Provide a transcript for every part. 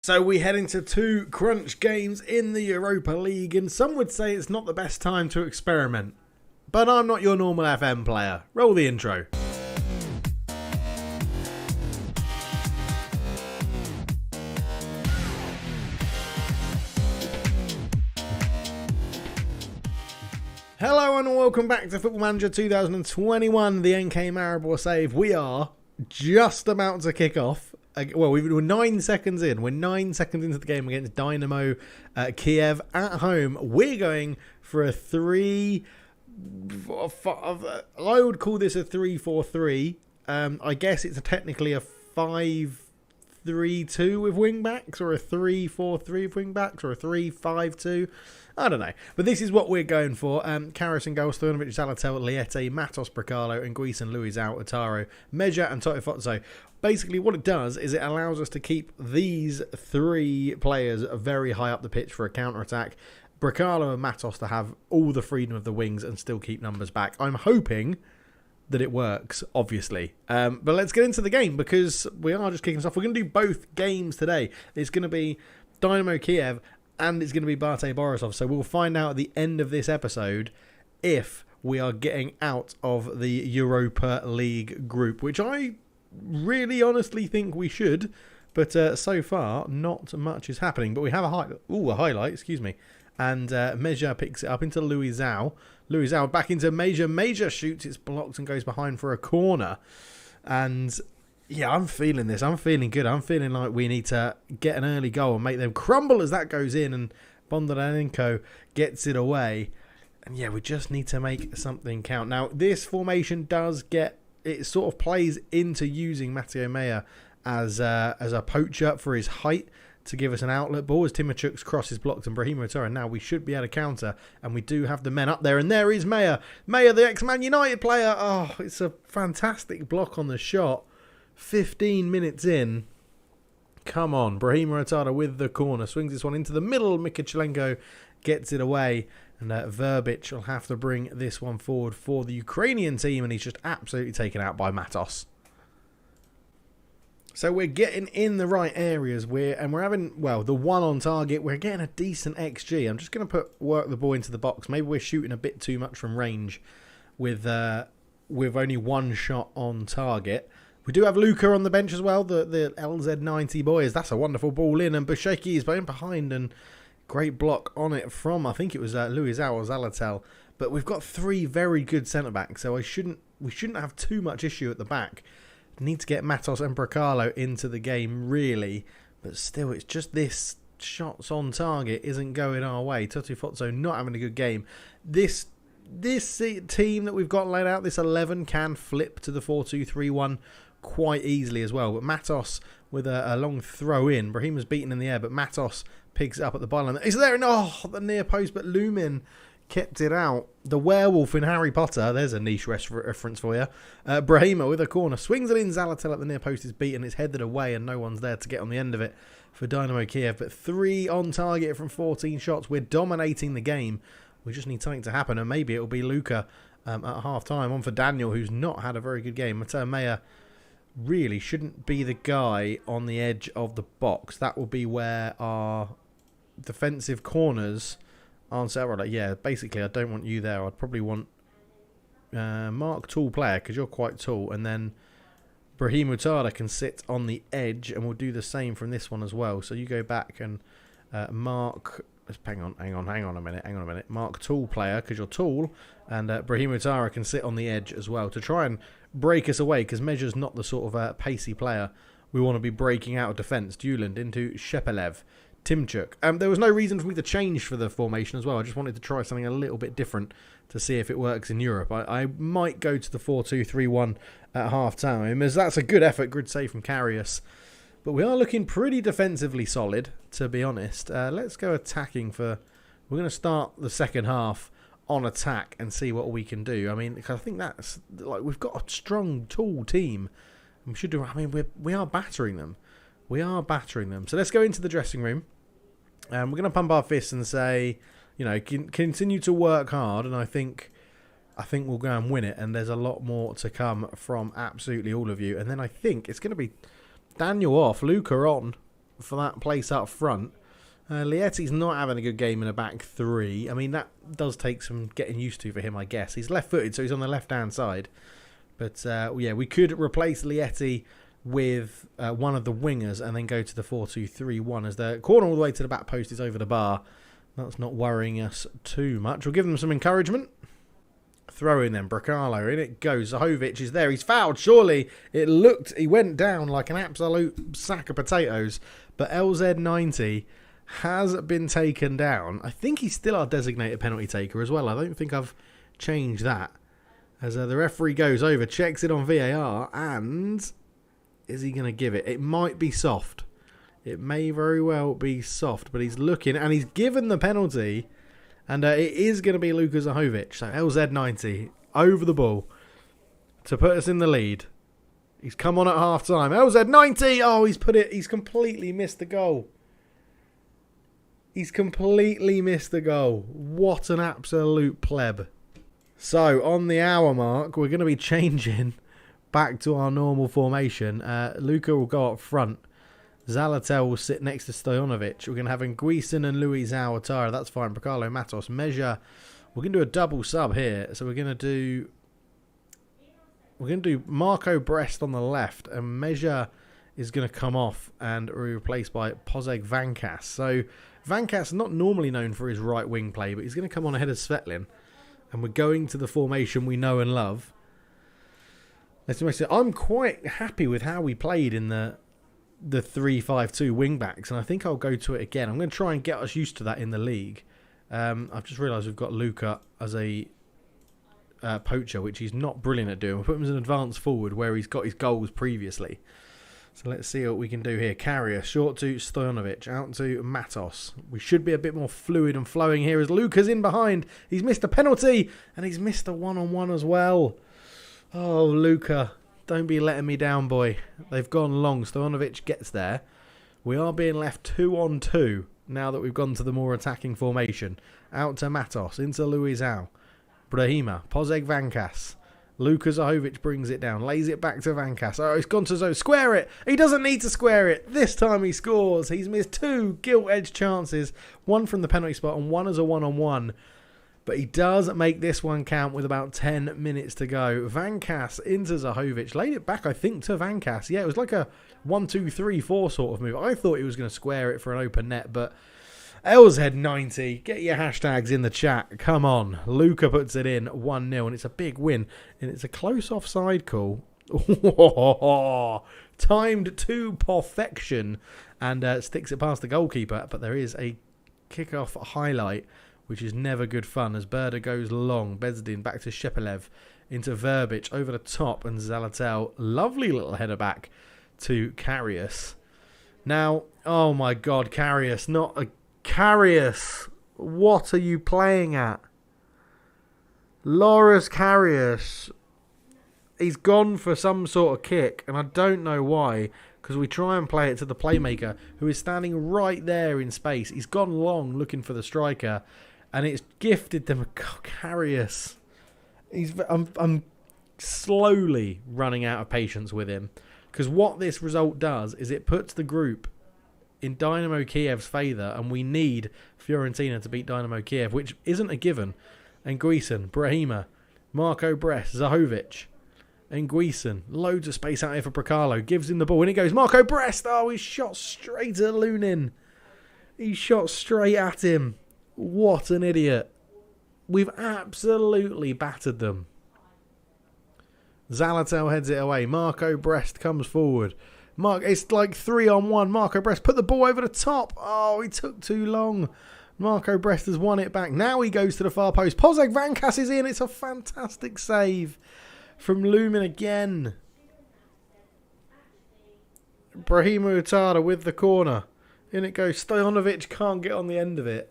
So we head into two crunch games in the Europa League, and some would say it's not the best time to experiment. But I'm not your normal FM player. Roll the intro. Hello and welcome back to Football Manager 2021, the NK Maribor save. We are just about to kick off. Well, we're 9 seconds in. We're 9 seconds into the game against Dynamo Kiev at home. We're going for a I would call this a 3-4-3. I guess it's technically a 5-3-2 with wing backs, or a 3-4-3 with wing backs, or a 3-5-2. I don't know. But this is what we're going for. Karas and goal, Stojanovic, Zalatel, Liete, Matos, Bracalo, and Greece and Luizao, Otaro, Meja, and Totifotso. Basically, what it does is it allows us to keep these three players very high up the pitch for a counter-attack. Bracalo and Matos to have all the freedom of the wings and still keep numbers back. I'm hoping that it works, obviously. But let's get into the game, because we are just kicking us off. We're going to do both games today. It's going to be Dynamo Kiev and it's going to be Bate Borisov. So we'll find out at the end of this episode if we are getting out of the Europa League group, which I really honestly think we should. But so far, not much is happening. But we have a highlight, excuse me. And Meja picks it up into Luizao. Luizao back into Meja. Meja shoots, it's blocked and goes behind for a corner. And yeah, I'm feeling this. I'm feeling good. I'm feeling like we need to get an early goal and make them crumble as that goes in. And Bondarenko gets it away. And yeah, we just need to make something count. Now, this formation does it sort of plays into using Matteo Mea as a poacher for his height, to give us an outlet ball as Timochuk's cross is blocked and Brahim Otara. Now we should be able to counter, and we do have the men up there, and there is Mea. Mea, the ex-Man United player. Oh, it's a fantastic block on the shot. 15 minutes in. Come on, Brahim Otara with the corner. Swings this one into the middle. Mikachelenko gets it away, and Verbic will have to bring this one forward for the Ukrainian team, and he's just absolutely taken out by Matos. So we're getting in the right areas. We're having, the one on target. We're getting a decent XG. I'm just going to work the ball into the box. Maybe we're shooting a bit too much from range with only one shot on target. We do have Luka on the bench as well, the LZ90 boys. That's a wonderful ball in, and Busheki is in behind, and great block on it from, I think it was Luizao or Zalatel. But we've got three very good centre-backs, so we shouldn't have too much issue at the back. Need to get Matos and Bracalo into the game, really. But still, it's just this shots on target isn't going our way. Totifotso not having a good game. This team that we've got laid out, this 11, can flip to the 4-2-3-1 quite easily as well. But Matos with a long throw in. Brahim was beaten in the air, but Matos picks it up at the byline. Is there the near post, but Lumin kept it out. The werewolf in Harry Potter. There's a niche reference for you. Brahima with a corner. Swings it in. Zalatel at the near post is beaten. It's headed away and no one's there to get on the end of it for Dynamo Kiev. But 3 on target from 14 shots. We're dominating the game. We just need something to happen, and maybe it'll be Luka at half-time. On for Daniel, who's not had a very good game. Matteo Mea really shouldn't be the guy on the edge of the box. That will be where our defensive corners aren't set right. Yeah, basically, I don't want you there. I'd probably want Mark tall player, because you're quite tall, and then Brahim Utada can sit on the edge, and we'll do the same from this one as well. So you go back and Mark. Hang on a minute. Mark tall player, because you're tall, and Brahim Utara can sit on the edge as well to try and break us away, because Meja's not the sort of pacey player we want to be breaking out of defence. Duland into Shepelev. Timchuk. There was no reason for me to change for the formation as well. I just wanted to try something a little bit different to see if it works in Europe. I might go to the 4-2-3-1 at half-time, as that's a good effort, good save from Karius. But we are looking pretty defensively solid, to be honest. Let's go attacking We're going to start the second half on attack and see what we can do. I mean, because I think that's, we've got a strong, tall team. We are battering them. We are battering them. So let's go into the dressing room. We're going to pump our fists and say, continue to work hard. And I think we'll go and win it. And there's a lot more to come from absolutely all of you. And then I think it's going to be Daniel off, Luca on. for that place up front. Lietti's not having a good game in a back three. I mean, that does take some getting used to for him, I guess. He's left-footed, so he's on the left-hand side. But, yeah, we could replace Lietti with one of the wingers and then go to the 4-2-3-1 as the corner all the way to the back post is over the bar. That's not worrying us too much. We'll give them some encouragement. Throw in then, Bracalo, in it goes. Zahovic is there. He's fouled, surely. He went down like an absolute sack of potatoes. But LZ90 has been taken down. I think he's still our designated penalty taker as well. I don't think I've changed that. As the referee goes over, checks it on VAR, and is he going to give it? It might be soft. It may very well be soft, but he's looking, and he's given the penalty, and it is going to be Luka Zahovic. So LZ90 over the ball to put us in the lead. He's come on at half time. LZ90, oh, he's completely missed the goal. He's completely missed the goal. What an absolute pleb. So, on the hour mark, we're going to be changing back to our normal formation. Luka will go up front. Zalatel will sit next to Stojanovic. We're going to have Nguisen and Luis Awatara. That's fine. Bracalo, Matos, Measure. We're going to do a double sub here. So, we're going to do Marco Brest on the left. And Measure is going to come off and be replaced by Pozeg Vankas. So, Vankas not normally known for his right wing play, but he's going to come on ahead of Svetlin. And we're going to the formation we know and love. I'm quite happy with how we played in the 3-5-2 wing backs, and I think I'll go to it again. I'm going to try and get us used to that in the league. I've just realised we've got Luka as a poacher, which he's not brilliant at doing. We'll put him as an advanced forward where he's got his goals previously. So let's see what we can do here. Carrier, short to Stojanovic, out to Matos. We should be a bit more fluid and flowing here as Luka's in behind. He's missed a penalty, and he's missed a one-on-one as well. Oh, Luka, don't be letting me down, boy. They've gone long. Stojanovic gets there. We are being left 2-on-2 now that we've gone to the more attacking formation. Out to Matos, into Luizao. Brahima, Pozeg Vankas. Luka Zahovic brings it down, lays it back to Vankas. Oh, he's gone to Zo. Square it. He doesn't need to square it. This time he scores. He's missed 2 gilt-edged chances. One from the penalty spot and one as a one-on-one. But he does make this one count with about 10 minutes to go. Vankas into Zahovic. Laid it back, I think, to Vankas. Yeah, it was like a 1-2-3-4 sort of move. I thought he was going to square it for an open net, but LZ90, get your hashtags in the chat. Come on. Luka puts it in 1-0, and it's a big win. And it's a close offside call. Timed to perfection, and sticks it past the goalkeeper. But there is a kick-off highlight, which is never good fun, as Berda goes long. Bezdin back to Shepelev, into Verbic, over the top, and Zalatel. Lovely little header back to Karius. Now, oh my God, Karius, not a... Karius, what are you playing at? Loris Karius, he's gone for some sort of kick, and I don't know why, because we try and play it to the playmaker, who is standing right there in space. He's gone long looking for the striker, and it's gifted them. Karius, I'm slowly running out of patience with him, because what this result does is it puts the group in Dynamo Kiev's favour, and we need Fiorentina to beat Dynamo Kiev, which isn't a given. And Nguisen, Brahima, Marco Brest, Zahovic, and Nguisen. Loads of space out here for Bracalo. Gives him the ball, and he goes, Marco Brest! Oh, he shot straight at Lunin. He shot straight at him. What an idiot. We've absolutely battered them. Zalatel heads it away. Marco Brest comes forward. It's like 3-on-1. Marco Brest put the ball over the top. Oh, he took too long. Marco Brest has won it back. Now he goes to the far post. Pozeg Vankas is in. It's a fantastic save from Lumin again. Brahima Utada with the corner. In it goes. Stojanovic can't get on the end of it.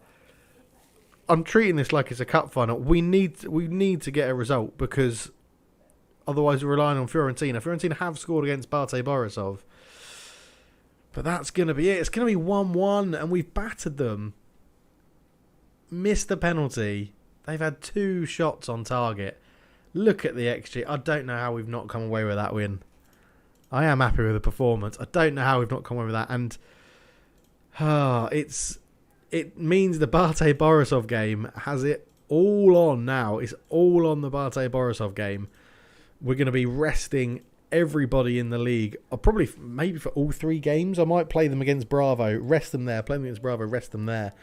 I'm treating this like it's a cup final. We need to get a result, because otherwise we're relying on Fiorentina. Fiorentina have scored against Bate Borisov. But that's going to be it. It's going to be 1-1, and we've battered them. Missed the penalty. They've had 2 shots on target. Look at the XG. I don't know how we've not come away with that win. I am happy with the performance. I don't know how we've not come away with that. And It means the Bate Borisov game has it all on now. It's all on the Bate Borisov game. We're going to be resting everybody in the league. I'll probably, maybe for all 3 games, I might play them against Bravo, rest them there, play them against Bravo, rest them there.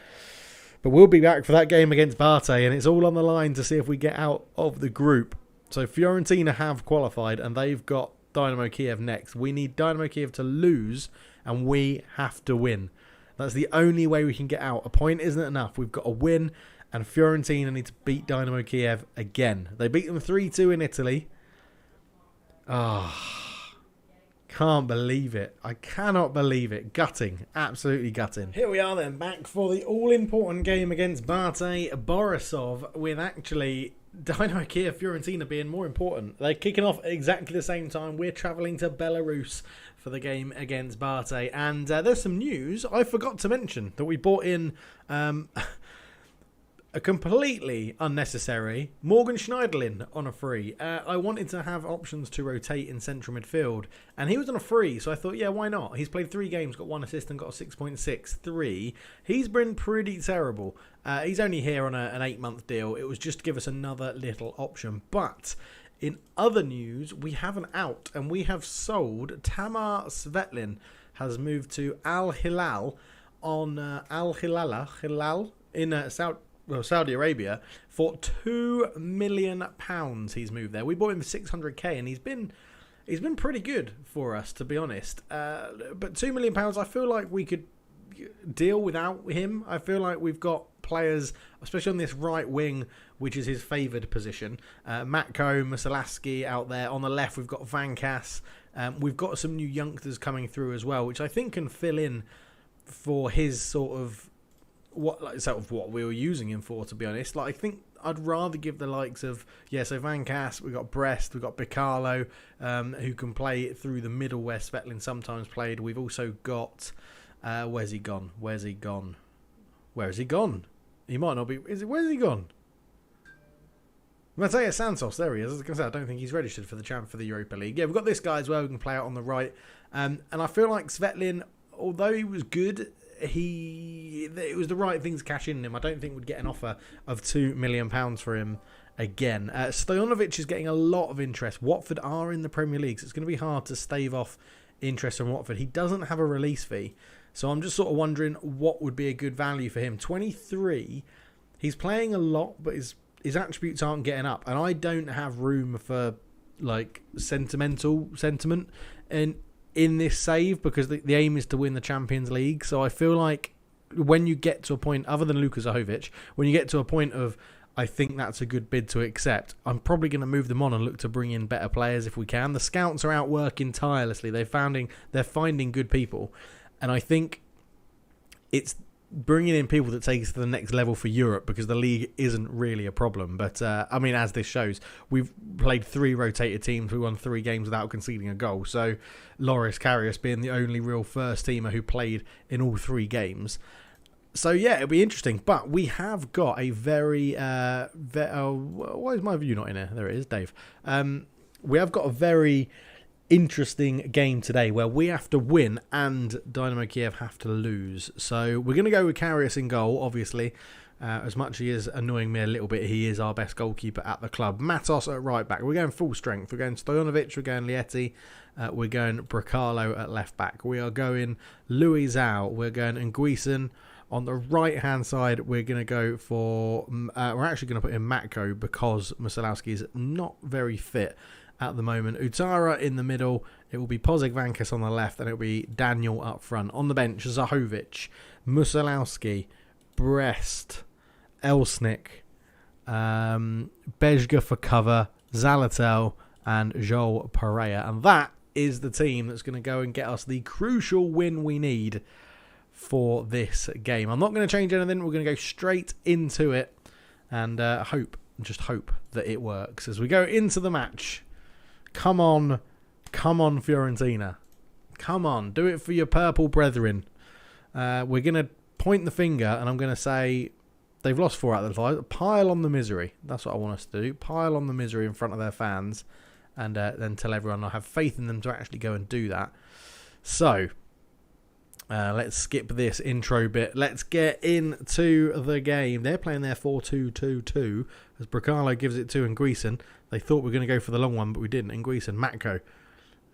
But we'll be back for that game against Bate, and it's all on the line to see if we get out of the group. So Fiorentina have qualified, and they've got Dynamo Kiev next. We need Dynamo Kiev to lose, and we have to win. That's the only way we can get out. A point isn't enough. We've got to win, and Fiorentina need to beat Dynamo Kiev again. They beat them 3-2 in Italy. Can't believe it. I cannot believe it. Gutting. Absolutely gutting. Here we are then, back for the all-important game against Bate Borisov, with actually Dynamo Kiev Fiorentina being more important. They're kicking off at exactly the same time. We're travelling to Belarus for the game against Bate. And there's some news. I forgot to mention that we bought in a completely unnecessary Morgan Schneiderlin on a free. I wanted to have options to rotate in central midfield, and he was on a free, so I thought, yeah, why not? He's played 3 games, got 1 assist and got a 6.63. He's been pretty terrible. He's only here on an 8-month deal. It was just to give us another little option. But in other news, we have an out, and we have sold Tamar Svetlin. Has moved to Al Hilal on Hilal in Saudi Arabia for £2 million. He's moved there. We bought him for 600k, and he's been pretty good for us, to be honest. But £2 million, I feel like we could deal without him. I feel like we've got players, especially on this right wing, which is his favoured position. Matko, Musalaski out there. On the left, we've got Vankas. We've got some new youngsters coming through as well, which I think can fill in for his sort of what we were using him for, to be honest. Like, I think I'd rather give the likes of, so Vankas, we've got Brest, we've got Bicalo, who can play through the middle where Svetlin sometimes played. We've also got, where's he gone? Where has he gone? He might not be, where's he gone? Matteo Santos, there he is. As I was going to say, I don't think he's registered for the Europa League. Yeah, we've got this guy as well who can play out on the right. And I feel like Svetlin, although he was good, it was the right thing to cash in him. I don't think we'd get an offer of £2 million for him again. Stojanovic is getting a lot of interest. Watford are in the Premier League, so it's going to be hard to stave off interest from Watford. He doesn't have a release fee, so I'm just sort of wondering what would be a good value for him. 23, he's playing a lot, but his attributes aren't getting up, and I don't have room for like sentiment in this save, because the aim is to win the Champions League. So I feel like when you get to a point, other than Luka Zahovic, when you get to a point of, I think that's a good bid to accept, I'm probably going to move them on and look to bring in better players if we can. The scouts are out working tirelessly. They're finding good people, and I think it's bringing in people that take us to the next level for Europe, because the league isn't really a problem. But I mean, as this shows, we've played 3 rotated teams. We won 3 games without conceding a goal. So Loris Karius being the only real first teamer who played in all 3 games. So yeah, it'll be interesting. But we have got a very why is my view not in there? There it is, Dave. We have got a very interesting game today where we have to win and Dynamo Kiev have to lose. So we're going to go with Karius in goal, obviously. As much as he is annoying me a little bit, he is our best goalkeeper at the club. Matos at right back. We're going full strength. We're going Stojanovic, we're going Lieti, we're going Bracalo at left back. We are going Luizao, we're going Nguisen. On the right hand side, we're going to go for, we're actually going to put in Matko, because Musalowski is not very fit at the moment. Utara in the middle. It will be Pozig Vankas on the left, and it will be Daniel up front. On the bench, Zahovic, Musalowski, Brest, Elsnik, Bejga for cover, Zalatel, and Joel Pereira. And that is the team that's going to go and get us the crucial win we need for this game. I'm not going to change anything. We're going to go straight into it and hope that it works as we go into the match. Come on, Fiorentina. Come on, do it for your purple brethren. We're going to point the finger, and I'm going to say they've lost 4 out of the 5. Pile on the misery. That's what I want us to do. Pile on the misery in front of their fans, and then tell everyone I have faith in them to actually go and do that. So, Let's skip this intro bit. Let's get into the game. They're playing their 4-2-2-2 as Brekalo gives it to Nguisen. They thought we were going to go for the long one, but we didn't. Nguisen,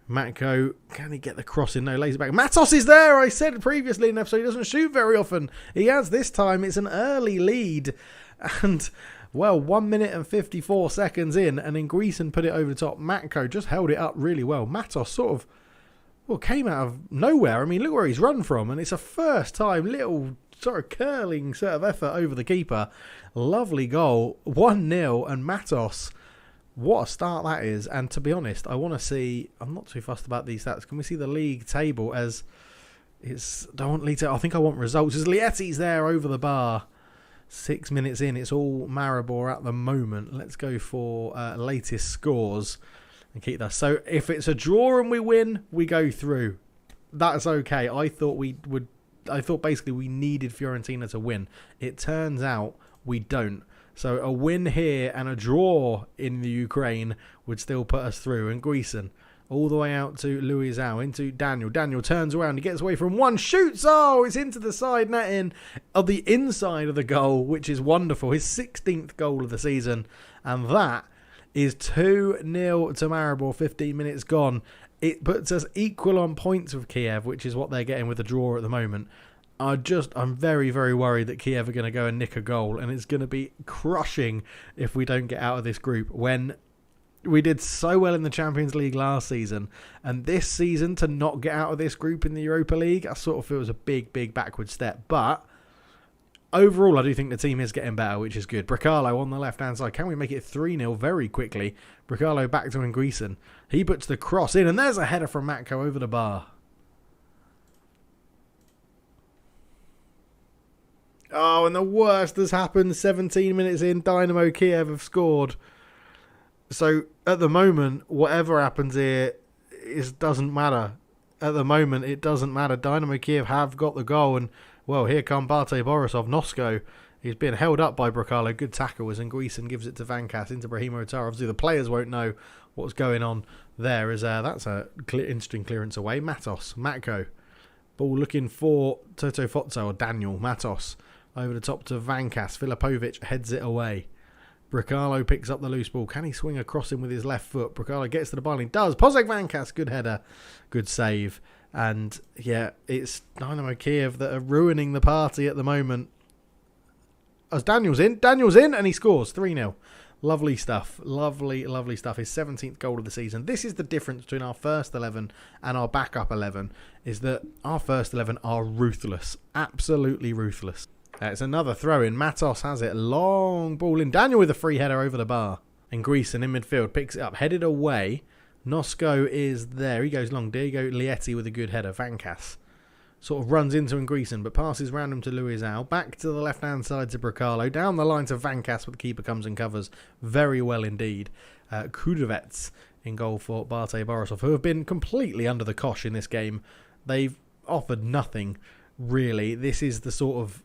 Matko, can he get the cross in? No, lays it back. Matos is there! I said previously in the episode he doesn't shoot very often. He has this time. It's an early lead. And, well, 1 minute and 54 seconds in, and Nguisen put it over the top. Matko just held it up really well. Matos sort of, well, came out of nowhere. I mean, look where he's run from, and it's a first time little sort of curling sort of effort over the keeper. Lovely goal, 1-0, and Matos, what a start that is. And to be honest, I want to see, I'm not too fussed about these stats. Can we see the league table as it's, I don't want league table, I think I want results. As Lietti's there over the bar. 6 minutes in, it's all Maribor at the moment. Let's go for latest scores and keep that. So if it's a draw and we win, we go through. That's okay. I thought basically we needed Fiorentina to win. It turns out we don't. So a win here and a draw in the Ukraine would still put us through. And Nguisen all the way out to Luizao, into Daniel. Daniel turns around, he gets away from one, shoots, oh, it's into the side netting of the inside of the goal, which is wonderful. His 16th goal of the season. And that is 2-0 to Maribor, 15 minutes gone. It puts us equal on points with Kiev, which is what they're getting with the draw at the moment. I'm very, very worried that Kiev are going to go and nick a goal, and it's going to be crushing if we don't get out of this group when we did so well in the Champions League last season, and this season to not get out of this group in the Europa League, I sort of feel was a big, big backward step. But overall, I do think the team is getting better, which is good. Brekalo on the left-hand side. Can we make it 3-0 very quickly? Brekalo back to Nguisen. He puts the cross in, and there's a header from Matko over the bar. Oh, and the worst has happened. 17 minutes in, Dynamo Kiev have scored. So, at the moment, whatever happens here doesn't matter. At the moment, it doesn't matter. Dynamo Kiev have got the goal, and, well, here come Bate Borisov. Nosko, he's been held up by Brekalo. Good tackle as Nguisen gives it to Vankas into Brahimo Otara. Obviously, the players won't know what's going on there, as that's a interesting clearance away. Matko. Ball looking for Toto Fozzo or Daniel Matos. Over the top to Vankas. Filipovic heads it away. Brekalo picks up the loose ball. Can he swing across him with his left foot? Brekalo gets to the byline. Does. Pozek Vankas. Good header. Good save. And, yeah, it's Dynamo Kiev that are ruining the party at the moment. As Daniel's in, and he scores 3-0. Lovely stuff. Lovely, lovely stuff. His 17th goal of the season. This is the difference between our first 11 and our backup 11, is that our first 11 are ruthless. Absolutely ruthless. It's another throw-in. Matos has it. Long ball in. Daniel with a free header over the bar. And Nguisen in midfield picks it up. Headed away. Nosko is there. He goes long. Diego Lietti with a good header. Vankas sort of runs into Nguisen, but passes round him to Luizao. Back to the left-hand side to Brekalo. Down the line to Vankas, but the keeper comes and covers very well indeed. Kudovets in goal for Bate Borisov, who have been completely under the cosh in this game. They've offered nothing, really. This is the sort of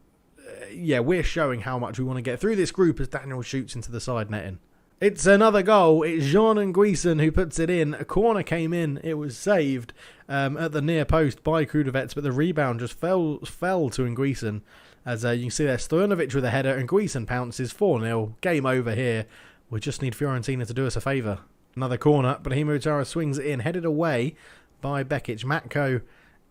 we're showing how much we want to get through this group as Daniel shoots into the side netting. It's another goal. It's Jean Nguisen who puts it in. A corner came in. It was saved at the near post by Kudovets, but the rebound just fell to Nguisen. As you can see there, Stojanovic with a header, and Nguisen pounces 4-0. Game over here. We just need Fiorentina to do us a favour. Another corner. Brahimo Otara swings it in, headed away by Bekic. Matko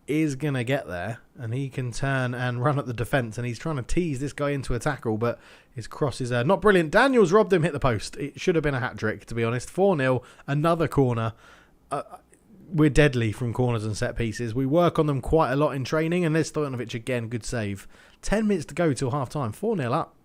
is going to get there, and he can turn and run at the defence, and he's trying to tease this guy into a tackle, but his cross is not brilliant. Daniel's robbed him, hit the post. It should have been a hat-trick, to be honest. 4-0, another corner. We're deadly from corners and set pieces. We work on them quite a lot in training, and there's Stojanovic again, good save. 10 minutes to go till half-time, 4-0 up.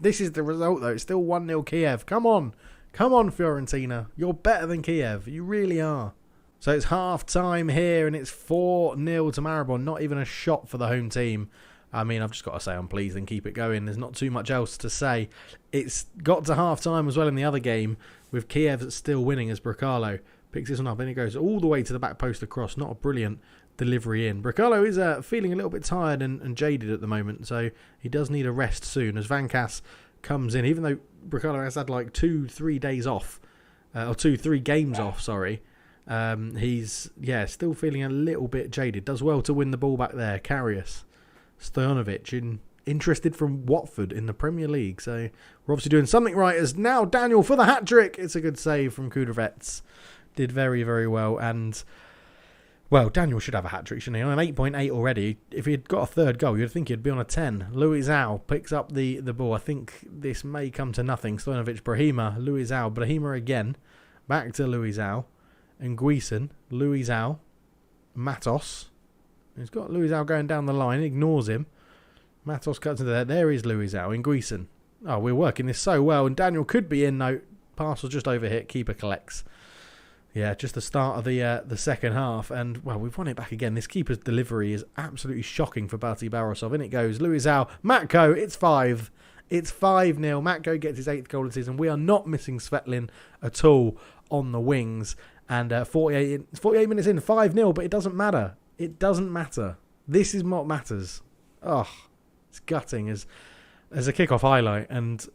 This is the result, though. It's still 1-0 Kiev. Come on, Fiorentina. You're better than Kiev. You really are. So it's half-time here, and it's 4-0 to Maribor. Not even a shot for the home team. I mean, I've just got to say I'm pleased and keep it going. There's not too much else to say. It's got to half-time as well in the other game, with Kiev still winning as Brekalo picks this one up, and he goes all the way to the back post across. Not a brilliant delivery in. Brekalo is feeling a little bit tired and jaded at the moment, so he does need a rest soon as Vankas comes in. Even though Brekalo has had like 2-3 days off, or 2-3 games off, sorry. He's still feeling a little bit jaded. Does well to win the ball back there. Karius, Stojanovic interested from Watford in the Premier League. So we're obviously doing something right. As now Daniel for the hat trick. It's a good save from Kudrevets. Did very, very well. And well, Daniel should have a hat trick, shouldn't he? On an 8.8 already. If he had got a third goal, you'd think he'd be on a 10. Luizao picks up the ball. I think this may come to nothing. Stojanovic, Brahima, Luizao, Brahima again. Back to Luizao. And Guisen, Luizao, Matos. He's got Luizao going down the line, ignores him. Matos cuts into there. There is Luizao in Guisen. Oh, we're working this so well. And Daniel could be in. No, pass was just overhit. Keeper collects. Yeah, just the start of the second half. And, well, we've won it back again. This keeper's delivery is absolutely shocking for Bate Barosov. In it goes. Luizao, Matko, it's 5. It's 5-0. Matko gets his 8th goal of the season. We are not missing Svetlin at all on the wings. And 48 minutes in, 5-0, but it doesn't matter. It doesn't matter. This is what matters. Oh, it's gutting as a kickoff highlight. And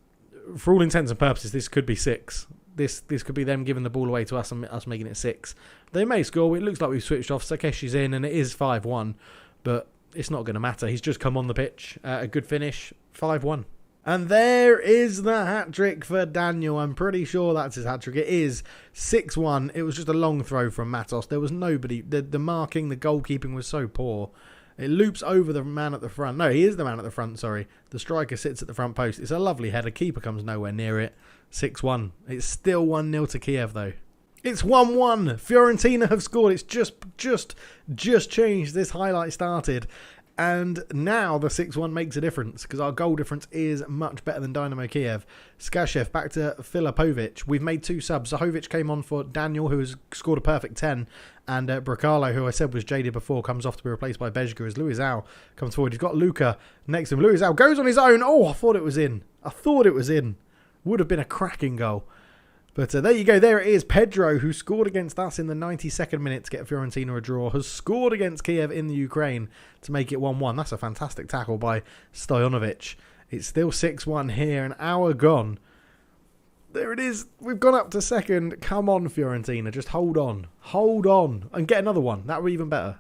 for all intents and purposes, this could be 6. This could be them giving the ball away to us and us making it 6. They may score. It looks like we've switched off. Sakeshi's in, and it is 5-1. But it's not going to matter. He's just come on the pitch. A good finish. 5-1. And there is the hat-trick for Daniel. I'm pretty sure that's his hat-trick. It is 6-1. It was just a long throw from Matos. There was nobody. The marking, the goalkeeping was so poor. It loops over the man at the front. No, he is the man at the front, sorry. The striker sits at the front post. It's a lovely header. Keeper comes nowhere near it. 6-1. It's still 1-0 to Kiev, though. It's 1-1. Fiorentina have scored. It's just changed. This highlight started. And now the 6-1 makes a difference because our goal difference is much better than Dynamo Kiev. Skashev back to Filipovic. We've made 2 subs. Zahovic came on for Daniel, who has scored a perfect 10. And Bracalo, who I said was jaded before, comes off to be replaced by Bezga as Luizao comes forward. He's got Luka next to him. Luizao goes on his own. Oh, I thought it was in. Would have been a cracking goal. But there you go. There it is. Pedro, who scored against us in the 92nd minute to get Fiorentina a draw, has scored against Kiev in the Ukraine to make it 1-1. That's a fantastic tackle by Stojanovic. It's still 6-1 here. An hour gone. There it is. We've gone up to second. Come on, Fiorentina. Just hold on. Hold on. And get another one. That would be even better.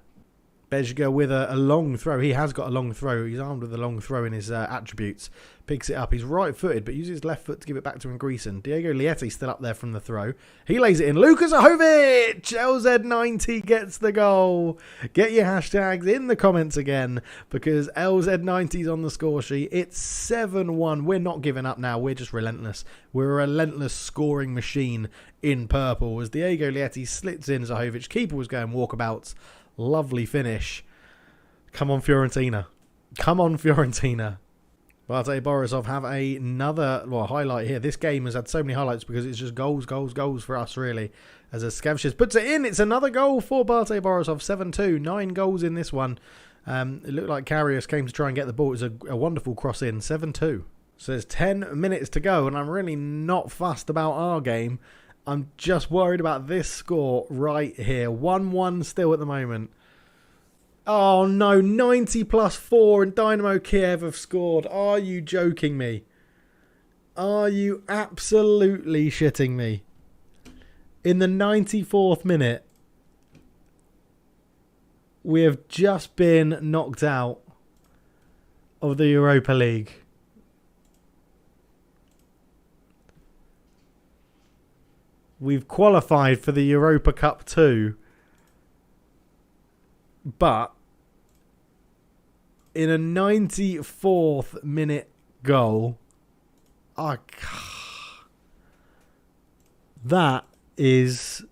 Bezga with a long throw. He has got a long throw. He's armed with a long throw in his attributes. Picks it up. He's right-footed, but uses his left foot to give it back to Ingressen. Diego Lietti still up there from the throw. He lays it in. Luka Zahovic! LZ90 gets the goal. Get your hashtags in the comments again because LZ90's on the score sheet. It's 7-1. We're not giving up now. We're just relentless. We're a relentless scoring machine in purple as Diego Lietti slits in Zahovic. Keeper was going walkabouts. Lovely finish. Come on, Fiorentina. Come on, Fiorentina. Bate Borisov have another highlight here. This game has had so many highlights because it's just goals for us, really. As Skavcic puts it in, it's another goal for Bate Borisov. 7-2. 9 goals in this one. It looked like Karius came to try and get the ball. It was a wonderful cross in. 7-2. So there's 10 minutes to go, and I'm really not fussed about our game. I'm just worried about this score right here. 1-1 still at the moment. Oh no, 90 plus 4 and Dynamo Kiev have scored. Are you joking me? Are you absolutely shitting me? In the 94th minute, we have just been knocked out of the Europa League. We've qualified for the Europa Cup 2. But in a 94th minute goal, that is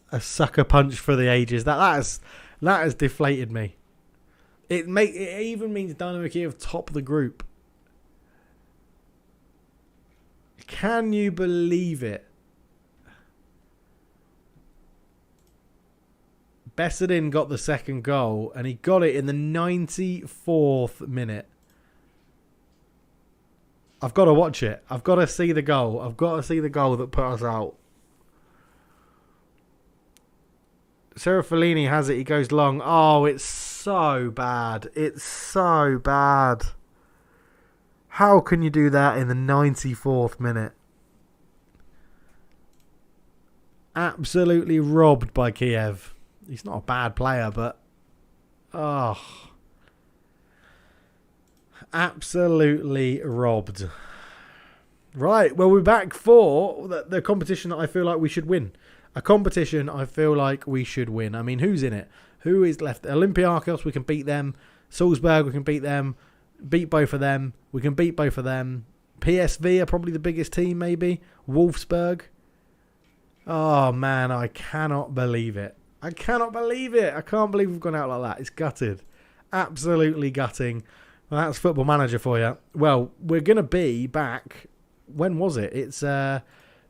a sucker punch for the ages. That has deflated me. It even means Dynamo Kiev top the group. Can you believe it? Bessedin got the second goal, and he got it in the 94th minute. I've got to watch it. I've got to see the goal. I've got to see the goal that put us out. Serafellini has it. He goes long. Oh, it's so bad. It's so bad. How can you do that in the 94th minute? Absolutely robbed by Kiev. He's not a bad player, but... Oh... Absolutely robbed. Right, well, we're back for the competition that I feel like we should win. A competition I feel like we should win. I mean, who's in it? Who is left? Olympiacos, we can beat them. Salzburg, we can beat them. Beat both of them. We can beat both of them. PSV are probably the biggest team, maybe. Wolfsburg. Oh, man, I cannot believe it. I cannot believe it. I can't believe we've gone out like that. It's gutted. Absolutely gutting. Well, that's Football Manager for you. Well, we're going to be back. When was it? It's the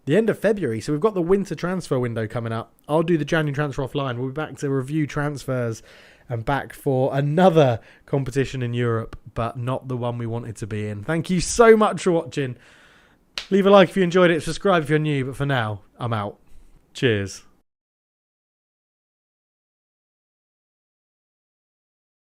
end of February. So we've got the winter transfer window coming up. I'll do the January transfer offline. We'll be back to review transfers and back for another competition in Europe, but not the one we wanted to be in. Thank you so much for watching. Leave a like if you enjoyed it. Subscribe if you're new. But for now, I'm out. Cheers.